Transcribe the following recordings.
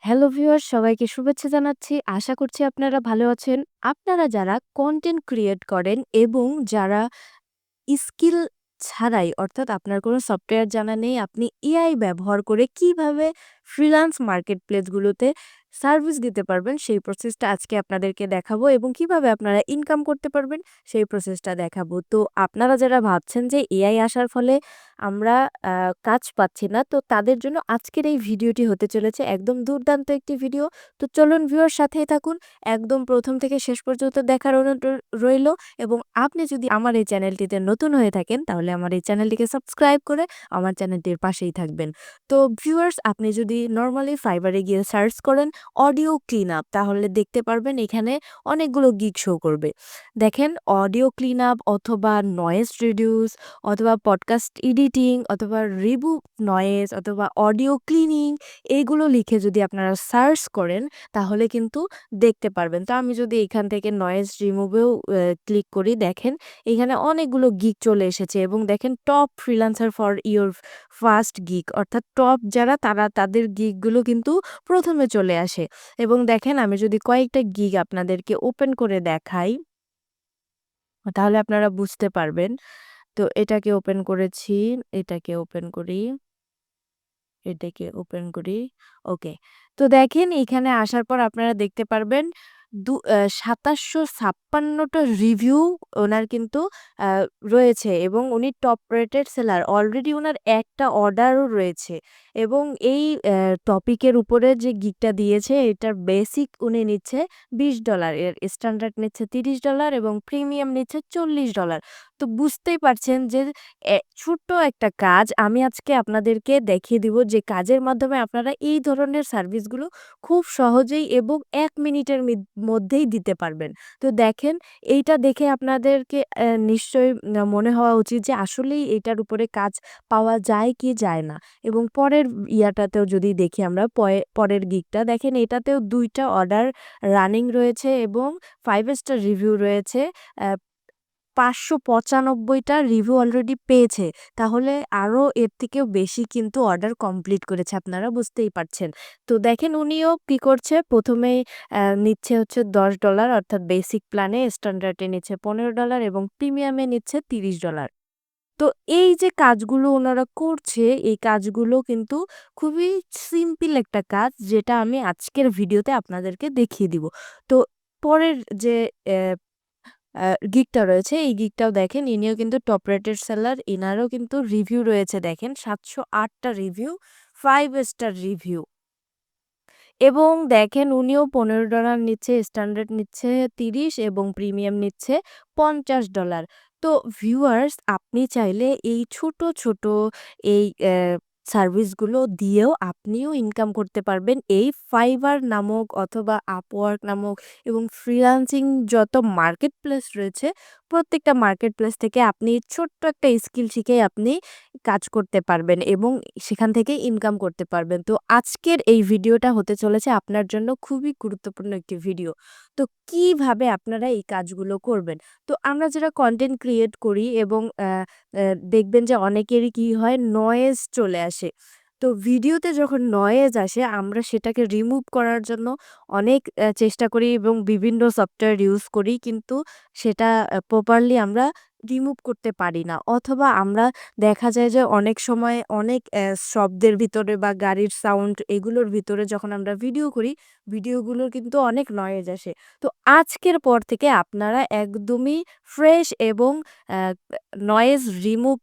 Hello viewers, সবাইকে শুভেচ্ছা জানাচ্ছি। আশা করছি আপনারা ভালো আছেন। আপনারা যারা কনটেন্ট ক্রিয়েট করেন এবং যারা স্কিল ছাড়াই অর্থাৎ আপনার কোনো সফটওয়্যার জানা নেই, আপনি এআই ব্যবহার করে কিভাবে ফ্রিল্যান্স মার্কেট প্লেসগুলোতে সার্ভিস দিতে পারবেন, সেই প্রসেসটা আজকে আপনাদেরকে দেখাবো এবং কিভাবে আপনারা ইনকাম করতে পারবেন, সেই প্রসেসটা দেখাবো। তো আপনারা যারা ভাবছেন যে এআই আসার ফলে আমরা কাজ পাচ্ছি না, তো তাদের জন্য আজকের এই ভিডিওটি হতে চলেছে একদম দুর্দান্ত একটি ভিডিও। তো চলুন ভিউয়ার সাথেই থাকুন। একদম প্রথম থেকে শেষ পর্যন্ত দেখার অনুরোধ রইল। এবং আপনি যদি আমার এই চ্যানেলটিতে নতুন হয়ে থাকেন তাহলে আমার এই চ্যানেলটিকে সাবস্ক্রাইব করে আমার চ্যানেলটির পাশেই থাকবেন। তো ভিউয়ার্স, আপনি যদি নরমালি ফাইবারে গিয়ে সার্চ করেন অডিও ক্লিন আপ, তাহলে দেখতে পারবেন এখানে অনেকগুলো গিগ শো করবে। দেখেন, অডিও ক্লিন আপ অথবা নয়েজ রিডিউস অথবা পডকাস্ট এডিটিং অথবা রিমুভ নয়েজ অথবা অডিও ক্লিনিং, এইগুলো লিখে যদি আপনারা সার্চ করেন তাহলে কিন্তু দেখতে পারবেন। তো আমি যদি এখান থেকে নয়েজ রিমুভেও ক্লিক করি, দেখেন এখানে অনেকগুলো গিগ চলে এসেছে এবং দেখেন top freelancer for your first gig, অর্থাৎ টপ যারা তারা তাদের গিগগুলো কিন্তু প্রথমে চলে আসে। এবং দেখেন, আমি যদি কয়েকটা গিগ আপনাদেরকে ওপেন করে দেখাই তাহলে আপনারা বুঝতে পারবেন। তো এটাকে ওপেন করেছি, এটাকে ওপেন করি, এটাকে ওপেন করি। ওকে। তো দেখেন, এখানে আসার পর আপনারা দেখতে পারবেন ২৭৫৬ টা রিভিউ ওনার কিন্তু আ রয়েছে এবং উনি টপ রেটেড সেলার। অলরেডি উনার একটা অর্ডারও রয়েছে এবং এই টপিকের উপরে যে গিগটা দিয়েছে এটার বেসিক উনি নিচ্ছে $২০, এর স্ট্যান্ডার্ড নিচ্ছে $৩০ এবং প্রিমিয়াম নিচ্ছে $৪০। তো বুঝতেই পারছেন যে ছোট্ট একটা কাজ আমি আজকে আপনাদেরকে দেখিয়ে দিব যে কাজের মাধ্যমে আপনারা এই ধরনের সার্ভিসগুলো খুব সহজেই এবং ১ মিনিটের মধ্যেই দিতে পারবেন। তো দেখেন, এইটা দেখে আপনাদেরকে নিশ্চয়ই মনে হওয়া উচিত যে আসলেই এটার উপরে কাজ পাওয়া যায় কি যায় না। এবং পরের ইয়াটাতেও যদি দেখি আমরা, পরের গিগটা দেখেন, এটাতেও ২ টা অর্ডার রানিং রয়েছে এবং ৫ স্টার রিভিউ রয়েছে। অ্যা ৫৯৫ টা রিভিউ অলরেডি পেয়েছে। তাহলে আরও এর থেকেও বেশি কিন্তু অর্ডার কমপ্লিট করেছে, আপনারা বুঝতেই পারছেন। তো দেখেন, উনিও কি করছে, প্রথমেই নিচ্ছে হচ্ছে $১০, অর্থাৎ বেসিক প্ল্যানে, স্ট্যান্ডার্ডে নিচ্ছে $১৫ এবং প্রিমিয়ামে নিচ্ছে $৩০। তো এই যে কাজগুলো ওনারা করছে, এই কাজগুলো কিন্তু খুবই সিম্পল একটা কাজ, যেটা আমি আজকের ভিডিওতে আপনাদেরকে দেখিয়ে দিব। তো পরের যে আ গিগটা রয়েছে, এই গিগটাও দেখেন, ইনিও কিন্তু টপ রেটেড সেলার। ইনারও কিন্তু রিভিউ রয়েছে, দেখেন ৭০৮ টা রিভিউ, ৫ স্টার রিভিউ। এবং দেখেন, উনিও $১৫ নিচ্ছে, স্ট্যান্ডার্ড নিচ্ছে ৩০ এবং প্রিমিয়াম নিচ্ছে $৫০। তো ভিউয়ার্স, আপনি চাইলে এই ছোট, ছোট এই সার্ভিসগুলো দিয়েও আপনিও ইনকাম করতে পারবেন। এই ফাইবার নামক অথবা আপওয়ার্ক নামক এবং ফ্রিল্যান্সিং যত মার্কেট প্লেস রয়েছে, প্রত্যেকটা মার্কেট প্লেস থেকে আপনি ছোট্ট একটা স্কিল শিখেই আপনি কাজ করতে পারবেন এবং সেখান থেকে ইনকাম করতে পারবেন। তো আজকের এই ভিডিওটা হতে চলেছে আপনার জন্য খুবই গুরুত্বপূর্ণ একটি ভিডিও। তো কিভাবে আপনারা এই কাজগুলো করবেন? তো আমরা যারা কনটেন্ট ক্রিয়েট করি এবং দেখবেন যে অনেকেরই কি হয়, নয়েজ চলে আসে। তো ভিডিওতে যখন নয়েজ আসে আমরা সেটাকে রিমুভ করার জন্য অনেক চেষ্টা করি এবং বিভিন্ন সফটওয়্যার ইউজ করি, কিন্তু সেটা প্রপারলি আমরা রিমুভ করতে পারি না। অথবা আমরা দেখা যায় যে অনেক সময় অনেক শব্দের ভিতরে বা গাড়ির সাউন্ড এগুলোর ভিতরে যখন আমরা ভিডিও করি, ভিডিওগুলোর কিন্তু অনেক নয়েজ আসে। তো আজকের পর থেকে আপনারা একদমই ফ্রেশ এবং অ্যা নয়েজ রিমুভ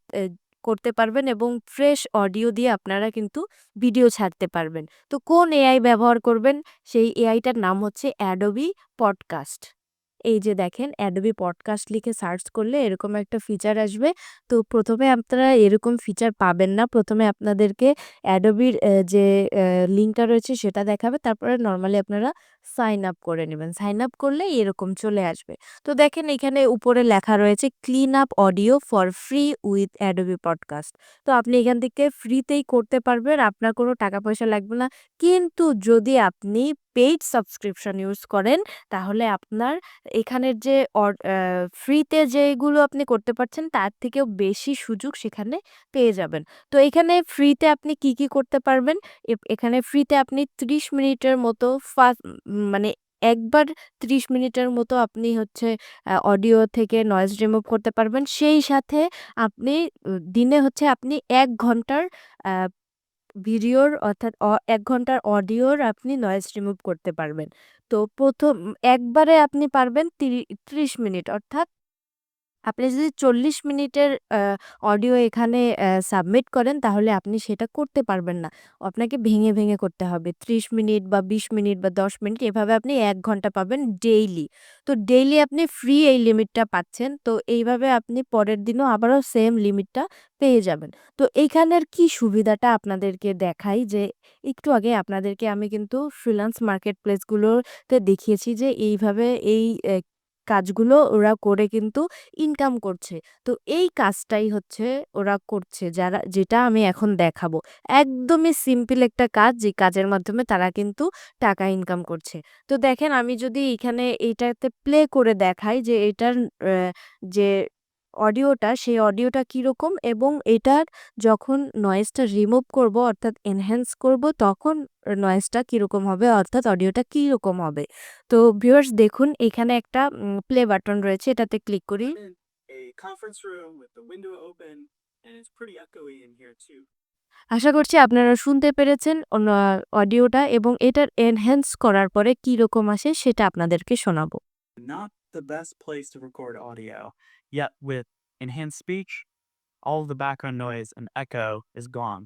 করতে পারবেন এবং ফ্রেশ অডিও দিয়ে আপনারা কিন্তু ভিডিও ছাড়তে পারবেন। তো কোন এআই ব্যবহার করবেন? সেই এআইটার নাম হচ্ছে Adobe Podcast। এই যে দেখেন, Adobe Podcast লিখে সার্চ করলে এরকম একটা ফিচার আসবে। তো প্রথমে আপনারা এরকম ফিচার পাবেন না। প্রথমে আপনাদেরকে Adobe-র যে লিঙ্কটা রয়েছে সেটা দেখাবে। তারপরে নরমালি আপনারা সাইন আপ করে নিবেন। সাইন আপ করলে এরকম চলে আসবে। তো দেখেন, এখানে উপরে লেখা রয়েছে clean up audio for free with Adobe Podcast। তো আপনি এখান থেকে ফ্রিতেই করতে পারবেন। আপনার কোনো টাকা পয়সা লাগবে না। কিন্তু যদি আপনি পেইড সাবস্ক্রিপশন ইউজ করেন তাহলে আপনার এখানের যে ফ্রিতে যেগুলো আপনি করতে পারছেন তার থেকেও বেশি সুযোগ সেখানে পেয়ে যাবেন। তো এখানে ফ্রিতে আপনি কি করতে পারবেন? এখানে ফ্রিতে আপনি ৩০ মিনিটের মতো মানে একবার ৩০ মিনিটের মতো আপনি হচ্ছে অডিও থেকে নয়েজ রিমুভ করতে পারবেন। সেই সাথে আপনি দিনে হচ্ছে আপনি ১ ঘন্টার আ ভিডিওর অর্থাৎ ১ ঘন্টার অডিওর আপনি নয়েজ রিমুভ করতে পারবেন। তো একবারে আপনি পারবেন ৩০ মিনিট অর্থাৎ আপনি যদি ৪০ মিনিটের অডিও এখানে সাবমিট করেন তাহলে আপনি সেটা করতে পারবেন না। আপনাকে ভেঙে করতে হবে। ৩০ মিনিট বা ২০ মিনিট বা ১০ মিনিট এভাবে আপনি ১ ঘন্টা পাবেন ডেইলি। তো ডেইলি আপনি ফ্রি এই লিমিটটা পাচ্ছেন। তো এইভাবে আপনি পরের দিনও আবারও সেম লিমিটটা পেয়ে যাবেন। তো এইখানের কি সুবিধাটা আপনাদেরকে দেখাই যে একটু আগে আপনাদেরকে আমি কিন্তু ফ্রিল্যান্স মার্কেট প্লেস গুলোতে দেখিয়েছি যে এইভাবে এই কাজগুলো ওরা করে কিন্তু ইনকাম করছে। তো এই কাজটাই হচ্ছে ওরা করছে যেটা আমি এখন দেখাবো। একদমই সিম্পল একটা কাজ যে কাজের মাধ্যমে তারা কিন্তু টাকা ইনকাম করছে। তো দেখেন আমি যদি এখানে এইটাতে প্লে করে দেখাই যে এটার যে অডিওটা সেই অডিওটা কিরকম এবং এটার যখন নয়েজটা রিমুভ করব অর্থাৎ এনহ্যান্স করব তখন নয়েজটা কিরকম হবে অর্থাৎ অডিওটা কিরকম হবে। তো ভিউয়ার্স দেখুন এখানে একটা প্লে বাটন রয়েছে এটাতে ক্লিক করি। I'm in a conference room with the window open, and it's pretty echoey in here too. আশা করছি আপনারা শুনতে পেরেছেন অডিওটা এবং এটার এনহ্যান্স করার পরে কিরকম আসে সেটা আপনাদেরকে শোনাবো। Not the best place to record audio, yet with enhanced speech, all of the background noise and echo is gone.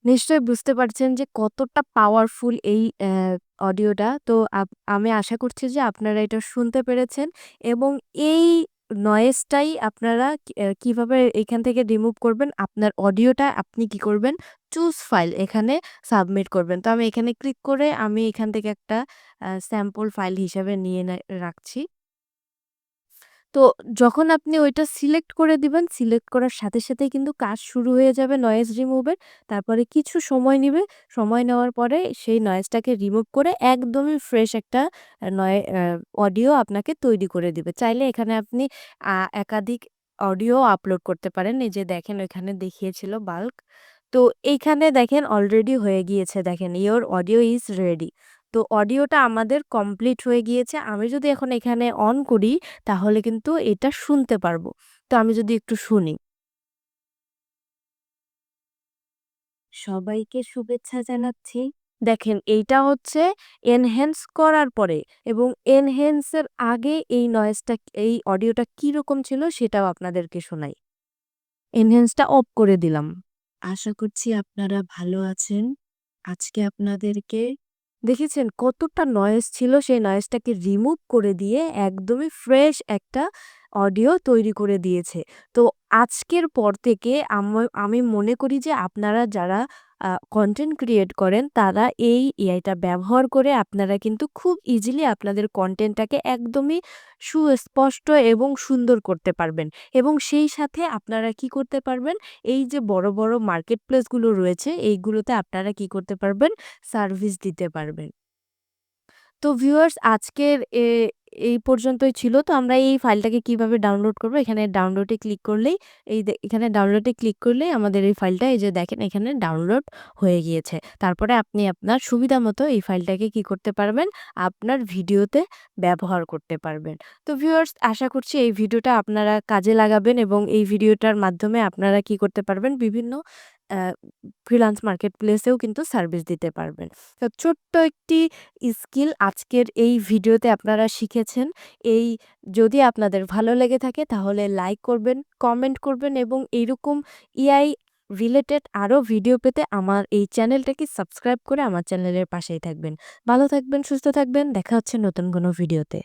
নিশ্চয়ই বুঝতে পারছেন যে কতটা পাওয়ারফুল এই অডিওটা। তো আমি আশা করছি যে আপনারা এটা শুনতে পেরেছেন এবং এই নয়েজটাই আপনারা কিভাবে এখান থেকে রিমুভ করবেন, আপনার অডিওটা আপনি কি করবেন, চুজ ফাইল এখানে সাবমিট করবেন। তো আমি এখানে ক্লিক করে আমি এখান থেকে একটা স্যাম্পল ফাইল হিসাবে নিয়ে রাখছি। তো যখন আপনি ওইটা সিলেক্ট করে দিবেন, সিলেক্ট করার সাথেই কিন্তু কাজ শুরু হয়ে যাবে নয়েজ রিমুভের। তারপরে কিছু সময় নিবে। সময় নেওয়ার পরে সেই নয়েজটাকে রিমুভ করে একদমই ফ্রেশ একটা অডিও আপনাকে তৈরি করে দিবে। চাইলে এখানে আপনি একাধিক অডিও আপলোড করতে পারেন। এই যে দেখেন ওইখানে দেখিয়েছিল বাল্ক। তো এইখানে দেখেন অলরেডি হয়ে গিয়েছে দেখেন, "ইওর অডিও ইজ রেডি।" তো অডিওটা আমাদের কমপ্লিট হয়ে গিয়েছে। আমি যদি এখন এখানে অন করি তাহলে কিন্তু এটা শুনতে পারবো। তো আমি যদি একটু শুনি। সবাইকে শুভেচ্ছা জানাচ্ছি। দেখেন এইটা হচ্ছে এনহ্যান্স করার পরে এবং এনহ্যান্স এর আগে এই অডিওটা কিরকম ছিল সেটাও আপনাদেরকে শোনাই। এনহ্যান্সটা অফ করে দিলাম। আশা করছি আপনারা ভালো আছেন। আজকে আপনাদেরকে দেখেছেন কতটা নয়েজ ছিল সেই নয়েজটাকে রিমুভ করে দিয়ে একদমই ফ্রেশ একটা অডিও তৈরি করে দিয়েছে। তো আজকের পর থেকে আমি মনে করি যে আপনারা যারা কনটেন্ট ক্রিয়েট করেন তারা এই এআইটা ব্যবহার করে আপনারা কিন্তু খুব ইজিলি আপনাদের কনটেন্টটাকে একদমই সুস্পষ্ট এবং সুন্দর করতে পারবেন এবং সেই সাথে আপনারা কি করতে পারবেন, এই যে বড় মার্কেট প্লেসগুলো রয়েছে এইগুলোতে আপনারা কি করতে পারবেন, সার্ভিস দিতে পারবেন। তো ভিউয়ার্স আজকের এই পর্যন্তই ছিল। তো আমরা এই ফাইলটাকে কিভাবে ডাউনলোড করব? এখানে ডাউনলোডে ক্লিক করলেই এখানে ডাউনলোডে ক্লিক করলেই আমাদের এই ফাইলটা এই যে দেখেন এখানে ডাউনলোড হয়ে গিয়েছে। তারপরে আপনি আপনার সুবিধা মতো এই ফাইলটাকে কি করতে পারবেন? আপনার ভিডিওতে ব্যবহার করতে পারবেন। তো ভিউয়ার্স আশা করছি এই ভিডিওটা আপনারা কাজে লাগাবেন এবং এই ভিডিওটার মাধ্যমে আপনারা কি করতে পারবেন? বিভিন্ন অ্যা ফ্রিল্যান্স মার্কেট প্লেসেও কিন্তু সার্ভিস দিতে পারবেন। তো ছোট্ট একটি স্কিল আজকের এই ভিডিওতে আপনারা শিখেছেন। এই যদি আপনাদের ভালো লেগে থাকে তাহলে লাইক করবেন, কমেন্ট করবেন এবং এইরকম এআই রিলেটেড আরও ভিডিও পেতে আমার এই চ্যানেলটাকে সাবস্ক্রাইব করে আমার চ্যানেলের পাশেই থাকবেন। ভালো থাকবেন, সুস্থ থাকবেন। দেখা হচ্ছে নতুন কোনো ভিডিওতে।